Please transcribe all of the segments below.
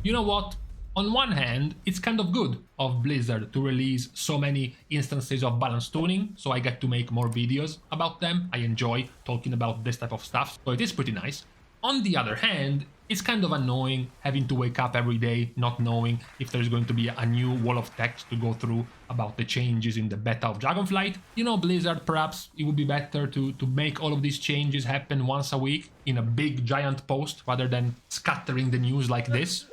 You know what? On one hand, it's kind of good of Blizzard to release so many instances of balance tuning, so I get to make more videos about them. I enjoy talking about this type of stuff, so it is pretty nice. On the other hand, it's kind of annoying having to wake up every day not knowing if there's going to be a new wall of text to go through about the changes in the Beta of Dragonflight. You know, Blizzard, perhaps it would be better to make all of these changes happen once a week in a big giant post rather than scattering the news like this.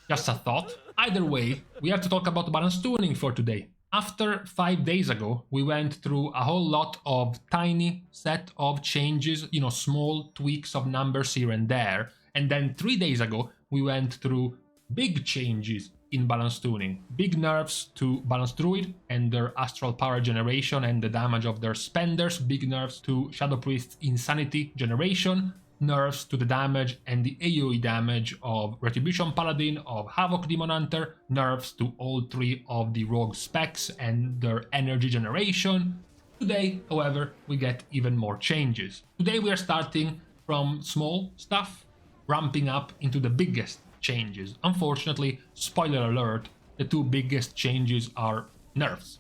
Just a thought. Either way, we have to talk about balance tuning for today. After 5 days ago, we went through a whole lot of tiny set of changes, you know, small tweaks of numbers here and there. And then 3 days ago, we went through big changes in balance tuning. Big nerfs to Balance Druid and their astral power generation and the damage of their spenders. Big nerfs to Shadow Priest's insanity generation. Nerfs to the damage and the AoE damage of Retribution Paladin, of Havoc Demon Hunter, nerfs to all 3 of the rogue specs and their energy generation. Today, however, we get even more changes. Today we are starting from small stuff, ramping up into the biggest changes. Unfortunately, spoiler alert, the 2 biggest changes are nerfs.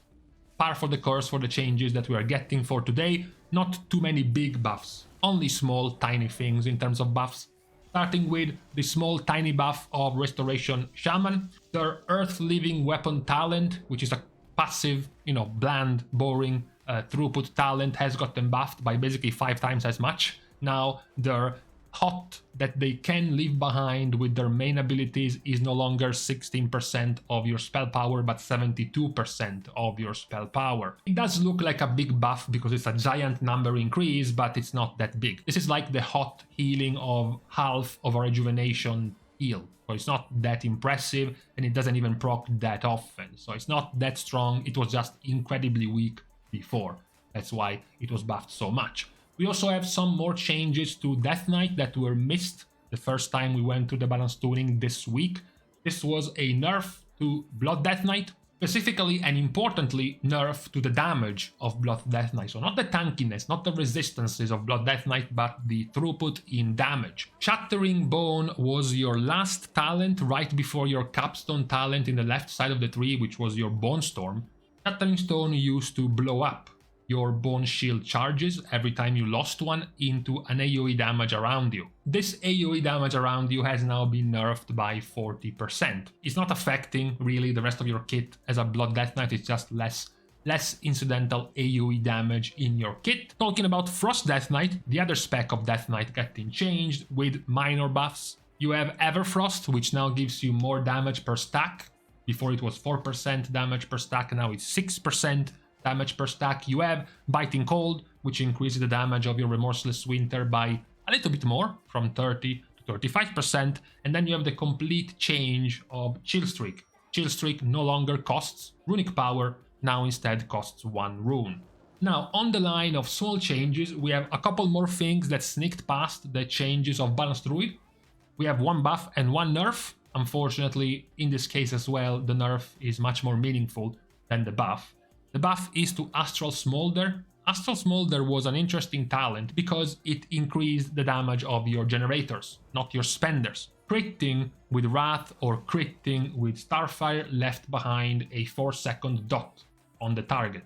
Par for the course for the changes that we are getting for today, not too many big buffs. Only small, tiny things in terms of buffs. Starting with the small, tiny buff of Restoration Shaman. Their Earth Living Weapon talent, which is a passive, you know, bland, boring throughput talent, has gotten buffed by basically 5 times as much. Now their hot that they can leave behind with their main abilities is no longer 16% of your spell power, but 72% of your spell power. It does look like a big buff because it's a giant number increase, but it's not that big. This is like the hot healing of half of a rejuvenation heal. So it's not that impressive, and it doesn't even proc that often. So it's not that strong, it was just incredibly weak before. That's why it was buffed so much. We also have some more changes to Death Knight that were missed the first time we went to the balance tuning this week. This was a nerf to Blood Death Knight, specifically and importantly nerf to the damage of Blood Death Knight. So not the tankiness, not the resistances of Blood Death Knight, but the throughput in damage. Shattering Bone was your last talent right before your capstone talent in the left side of the tree, which was your Bone Storm. Shattering Stone used to blow up your bone shield charges every time you lost one into an AoE damage around you. This AoE damage around you has now been nerfed by 40%. It's not affecting really the rest of your kit as a Blood Death Knight, it's just less incidental AoE damage in your kit. Talking about Frost Death Knight, the other spec of Death Knight getting changed with minor buffs. You have Everfrost, which now gives you more damage per stack. Before it was 4% damage per stack, now it's 6% damage per stack. You have Biting Cold, which increases the damage of your Remorseless Winter by a little bit more, from 30 to 35%. And then you have the complete change of Chill Streak. Chill Streak no longer costs runic power, now instead costs 1 rune. Now, on the line of small changes, we have a couple more things that sneaked past the changes of Balance Druid. We have 1 buff and 1 nerf. Unfortunately, in this case as well, the nerf is much more meaningful than the buff. The buff is to Astral Smolder. Astral Smolder was an interesting talent because it increased the damage of your generators, not your spenders. Critting with Wrath or critting with Starfire left behind a 4-second dot on the target.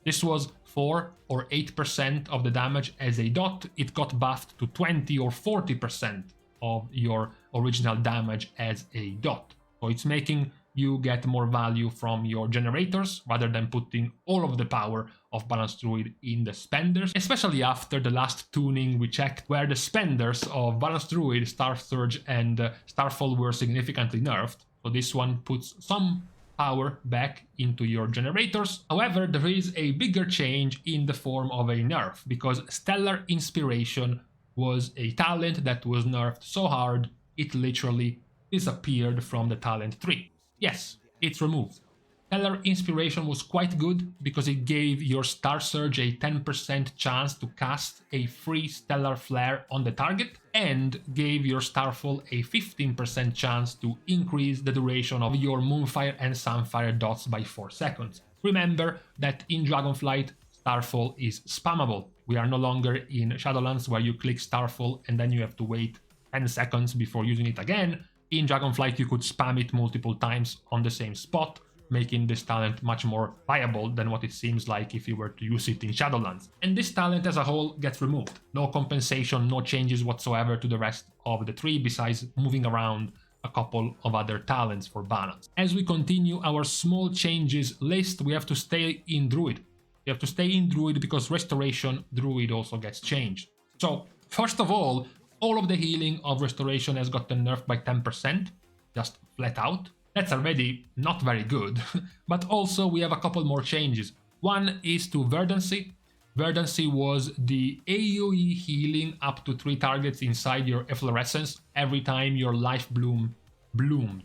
This was 4 or 8% of the damage as a dot. It got buffed to 20 or 40% of your original damage as a dot. So it's making you get more value from your generators rather than putting all of the power of Balance Druid in the spenders, especially after the last tuning we checked where the spenders of Balance Druid, Star Surge and Starfall were significantly nerfed. So this one puts some power back into your generators. However, there is a bigger change in the form of a nerf, because Stellar Inspiration was a talent that was nerfed so hard it literally disappeared from the talent tree. Yes, it's removed. Stellar Inspiration was quite good because it gave your Star Surge a 10% chance to cast a free Stellar Flare on the target, and gave your Starfall a 15% chance to increase the duration of your Moonfire and Sunfire dots by 4 seconds. Remember that in Dragonflight, Starfall is spammable. We are no longer in Shadowlands where you click Starfall and then you have to wait 10 seconds before using it again. In Dragonflight, you could spam it multiple times on the same spot, making this talent much more viable than what it seems like if you were to use it in Shadowlands. And this talent as a whole gets removed. No compensation, no changes whatsoever to the rest of the tree besides moving around a couple of other talents for balance. As we continue our small changes list, we have to stay in Druid. We have to stay in Druid because Restoration Druid also gets changed. So, first of all of the healing of Restoration has gotten nerfed by 10%, just flat out. That's already not very good, but also we have a couple more changes. One is to Verdancy. Verdancy was the AoE healing up to 3 targets inside your efflorescence every time your life bloom bloomed.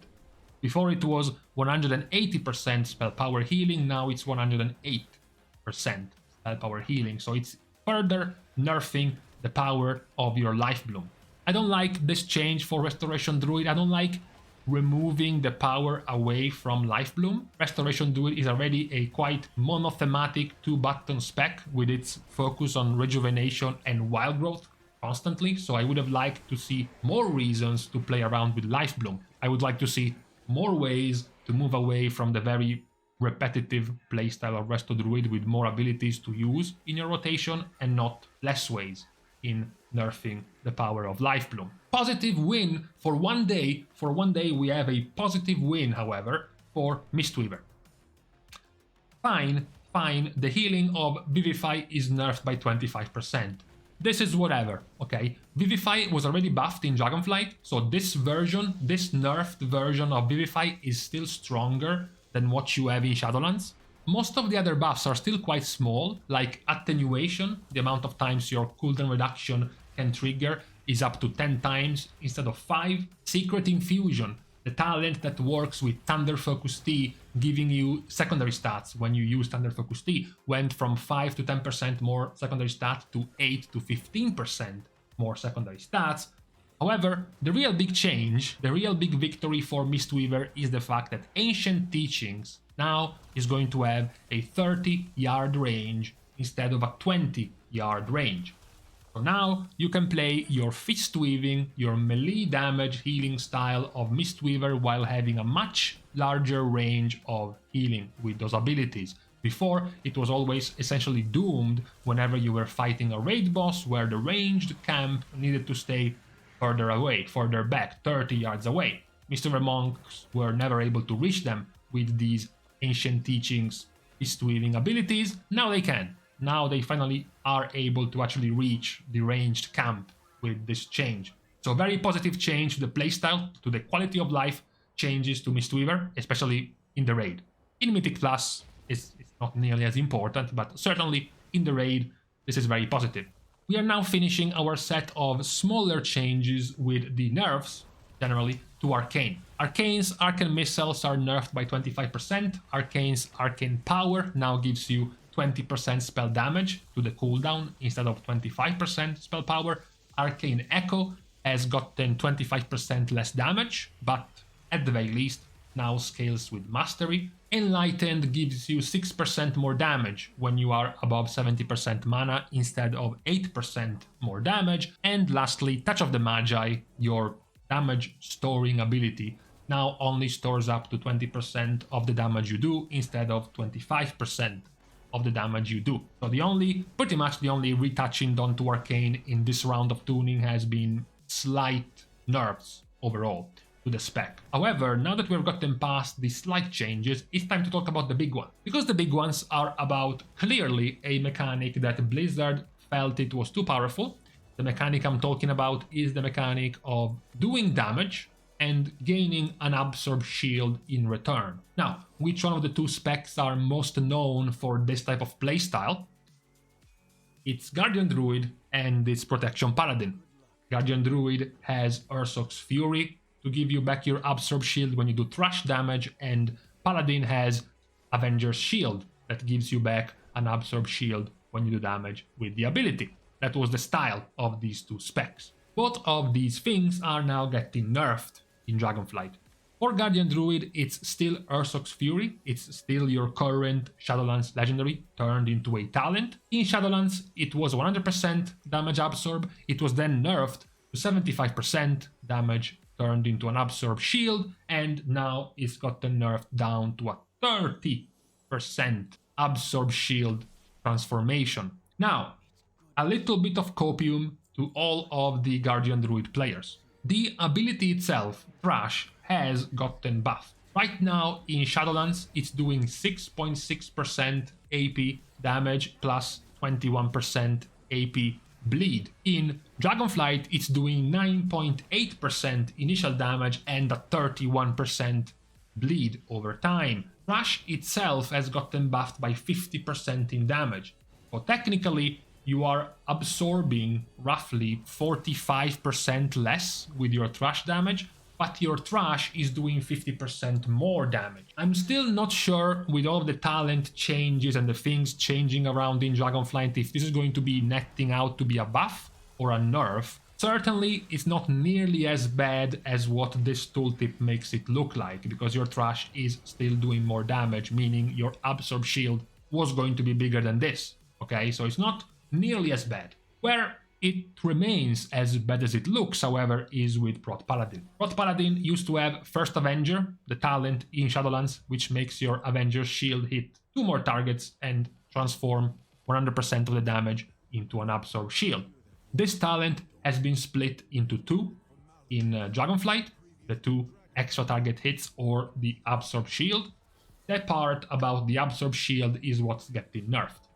Before it was 180% spell power healing, now it's 108% spell power healing, so it's further nerfing the power of your life bloom. I don't like this change for Restoration Druid. I don't like removing the power away from life bloom. Restoration Druid is already a quite monothematic 2-button spec with its focus on rejuvenation and wild growth constantly, so I would have liked to see more reasons to play around with life bloom. I would like to see more ways to move away from the very repetitive playstyle of Resto Druid with more abilities to use in your rotation and not less ways in nerfing the power of life bloom. Positive win for one day. For one day we have a positive win, however, for Mistweaver. Fine, the healing of Vivify is nerfed by 25%. This is whatever, okay? Vivify was already buffed in Dragonflight, so this version, this nerfed version of Vivify is still stronger than what you have in Shadowlands. Most of the other buffs are still quite small, like Attenuation, the amount of times your cooldown reduction can trigger is up to 10 times instead of 5. Secret Infusion, the talent that works with Thunder Focus T, giving you secondary stats when you use Thunder Focus T, went from 5 to 10% more secondary stats to 8 to 15% more secondary stats. However, the real big change, the real big victory for Mistweaver is the fact that Ancient Teachings now is going to have a 30-yard range instead of a 20-yard range. So now you can play your fist weaving, your melee damage healing style of Mistweaver while having a much larger range of healing with those abilities. Before, it was always essentially doomed whenever you were fighting a raid boss where the ranged camp needed to stay further away, further back, 30 yards away. Mistweaver monks were never able to reach them with these Ancient Teachings fist weaving abilities. Now they can. Now they finally are able to actually reach the ranged camp with this change. So very positive change to the playstyle, to the quality of life changes to Mistweaver, especially in the raid. In Mythic Plus, it's not nearly as important, but certainly in the raid, this is very positive. We are now finishing our set of smaller changes with the nerfs, generally, to Arcane. Arcane's Arcane missiles are nerfed by 25%. Arcane's Arcane power now gives you 20% spell damage to the cooldown instead of 25% spell power. Arcane Echo has gotten 25% less damage, but at the very least now scales with Mastery. Enlightened gives you 6% more damage when you are above 70% mana instead of 8% more damage. And lastly, Touch of the Magi, your damage storing ability, now only stores up to 20% of the damage you do instead of 25% of the damage you do. So pretty much the only retouching done to Arcane in this round of tuning has been slight nerfs overall to the spec. However, now that we've gotten past the slight changes, it's time to talk about the big one. Because the big ones are about clearly a mechanic that Blizzard felt it was too powerful. The mechanic I'm talking about is the mechanic of doing damage and gaining an Absorb Shield in return. Now, which one of the two specs are most known for this type of playstyle? It's Guardian Druid and its Protection Paladin. Guardian Druid has Ursoc's Fury to give you back your Absorb Shield when you do thrash damage, and Paladin has Avenger's Shield that gives you back an Absorb Shield when you do damage with the ability. That was the style of these two specs. Both of these things are now getting nerfed in Dragonflight. For Guardian Druid, it's still Ursoc's Fury, it's still your current Shadowlands legendary turned into a talent. In Shadowlands, it was 100% damage absorb, it was then nerfed to 75% damage turned into an Absorb Shield, and now it's gotten nerfed down to a 30% Absorb Shield transformation. Now, a little bit of copium to all of the Guardian Druid players. The ability itself, Trash, has gotten buffed. Right now in Shadowlands, it's doing 6.6% AP damage plus 21% AP bleed. In Dragonflight, it's doing 9.8% initial damage and a 31% bleed over time. Trash itself has gotten buffed by 50% in damage. So technically, you are absorbing roughly 45% less with your Trash damage, but your Trash is doing 50% more damage. I'm still not sure with all of the talent changes and the things changing around in Dragonflight if this is going to be netting out to be a buff or a nerf. Certainly, it's not nearly as bad as what this tooltip makes it look like, because your Trash is still doing more damage, meaning your Absorb Shield was going to be bigger than this. Okay, so it's not nearly as bad. Where it remains as bad as it looks, however, is with Prot Paladin. Prot Paladin used to have First Avenger, the talent in Shadowlands, which makes your Avenger's shield hit 2 more targets and transform 100% of the damage into an Absorb Shield. This talent has been split into 2 in Dragonflight, the 2 extra target hits or the Absorb Shield. That part about the Absorb Shield is what's getting nerfed.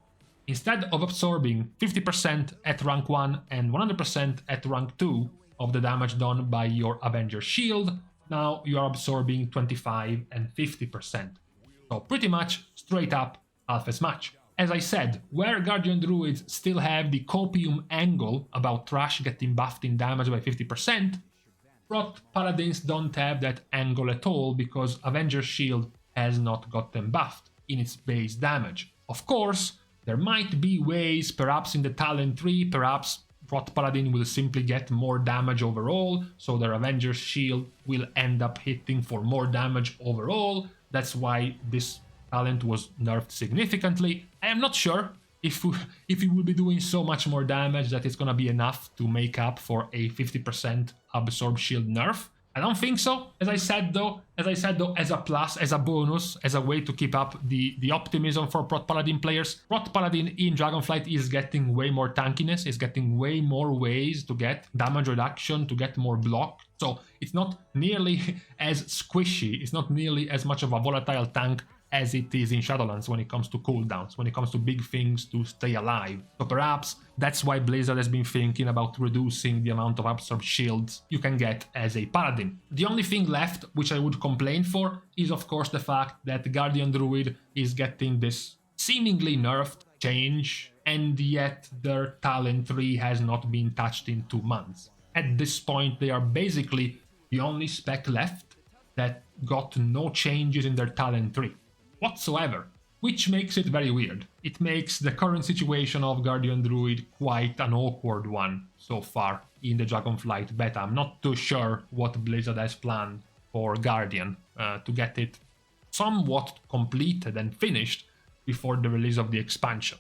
Instead of absorbing 50% at rank 1 and 100% at rank 2 of the damage done by your Avenger Shield, now you are absorbing 25 and 50%. So pretty much straight up half as much. As I said, where Guardian Druids still have the copium angle about Trash getting buffed in damage by 50%, Prot Paladins don't have that angle at all because Avenger Shield has not gotten buffed in its base damage. Of course, there might be ways, perhaps in the talent tree, perhaps Prot Paladin will simply get more damage overall, so their Avenger's Shield will end up hitting for more damage overall. That's why this talent was nerfed significantly. I am not sure if it will be doing so much more damage that it's gonna be enough to make up for a 50% Absorb Shield nerf. I don't think so. As I said though, as a plus, as a bonus, as a way to keep up the optimism for Prot Paladin players, Prot Paladin in Dragonflight is getting way more tankiness, is getting way more ways to get damage reduction, to get more block. So it's not nearly as squishy, it's not nearly as much of a volatile tank as it is in Shadowlands when it comes to cooldowns, when it comes to big things to stay alive. So perhaps that's why Blizzard has been thinking about reducing the amount of Absorb Shields you can get as a Paladin. The only thing left which I would complain for is of course the fact that Guardian Druid is getting this seemingly nerfed change, and yet their talent tree has not been touched in 2 months. At this point they are basically the only spec left that got no changes in their talent tree whatsoever, which makes it very weird. It makes the current situation of Guardian Druid quite an awkward one so far in the Dragonflight beta. I'm not too sure what Blizzard has planned for Guardian to get it somewhat completed and finished before the release of the expansion.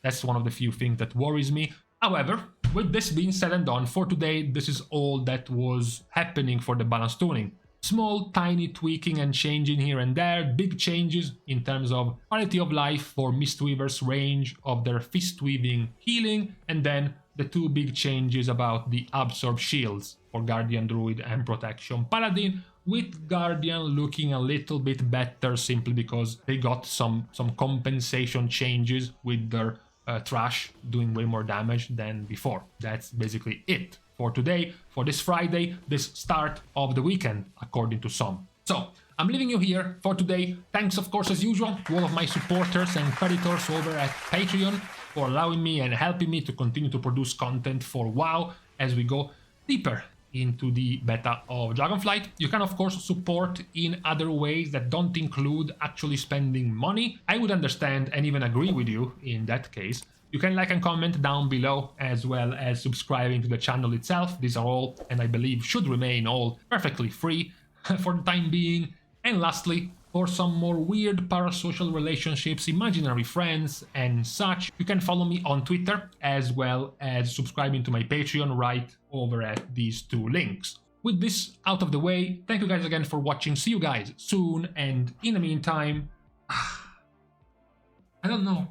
That's one of the few things that worries me. However, with this being said and done, for today this is all that was happening for the balance tuning. Small, tiny tweaking and changing here and there, big changes in terms of quality of life for Mistweaver's range of their fist weaving healing, and then the 2 big changes about the Absorb Shields for Guardian Druid and Protection Paladin, with Guardian looking a little bit better simply because they got some compensation changes with their Trash doing way more damage than before. That's basically it for today, for this Friday, this start of the weekend, according to some. So, I'm leaving you here for today. Thanks, of course, as usual, to all of my supporters and creditors over at Patreon for allowing me and helping me to continue to produce content for WoW as we go deeper into the beta of Dragonflight. You can, of course, support in other ways that don't include actually spending money. I would understand and even agree with you in that case. You can like and comment down below, as well as subscribing to the channel itself. These are all, and I believe should remain all, perfectly free for the time being. And lastly, for some more weird parasocial relationships, imaginary friends and such, you can follow me on Twitter, as well as subscribing to my Patreon right over at these 2 links. with this out of the way, thank you guys again for watching. See you guys soon, and in the meantime, I don't know.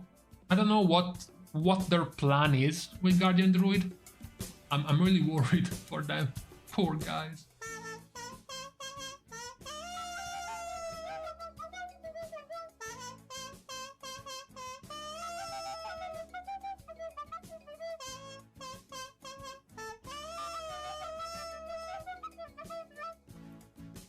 I don't know what their plan is with Guardian Druid. I'm really worried for them. Poor guys.